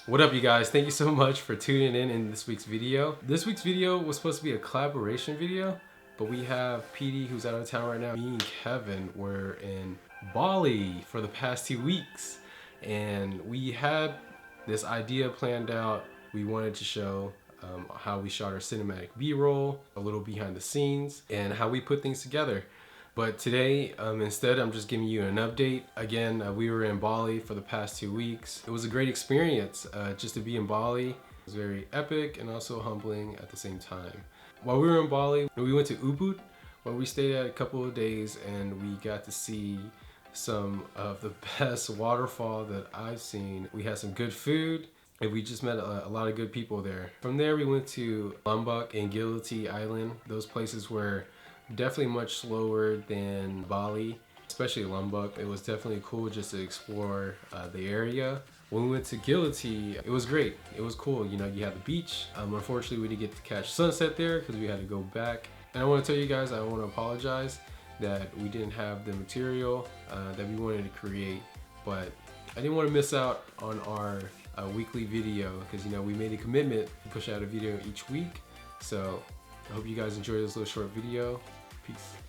What up, you guys? Thank you so much for tuning in this week's video. This week's video was supposed to be a collaboration video, but we have PD who's out of town right now. Me and Kevin were in Bali for the past 2 weeks, and we had this idea planned out. We wanted to show how we shot our cinematic B-roll, a little behind the scenes, and how we put things together. But today, instead, I'm just giving you an update. Again, we were in Bali for the past 2 weeks. It was a great experience just to be in Bali. It was very epic and also humbling at the same time. While we were in Bali, we went to Ubud, where we stayed at a couple of days, and we got to see some of the best waterfall that I've seen. We had some good food, and we just met a lot of good people there. From there, we went to Lombok and Giliti Island. Those places were definitely much slower than Bali, especially Lombok. It was definitely cool just to explore the area. When we went to Giliti, it was great. It was cool. You know, you had the beach. Unfortunately, we didn't get to catch sunset there because we had to go back. And I want to tell you guys, I want to apologize that we didn't have the material that we wanted to create, but I didn't want to miss out on our weekly video because, you know, we made a commitment to push out a video each week. So I hope you guys enjoy this little short video. Peace.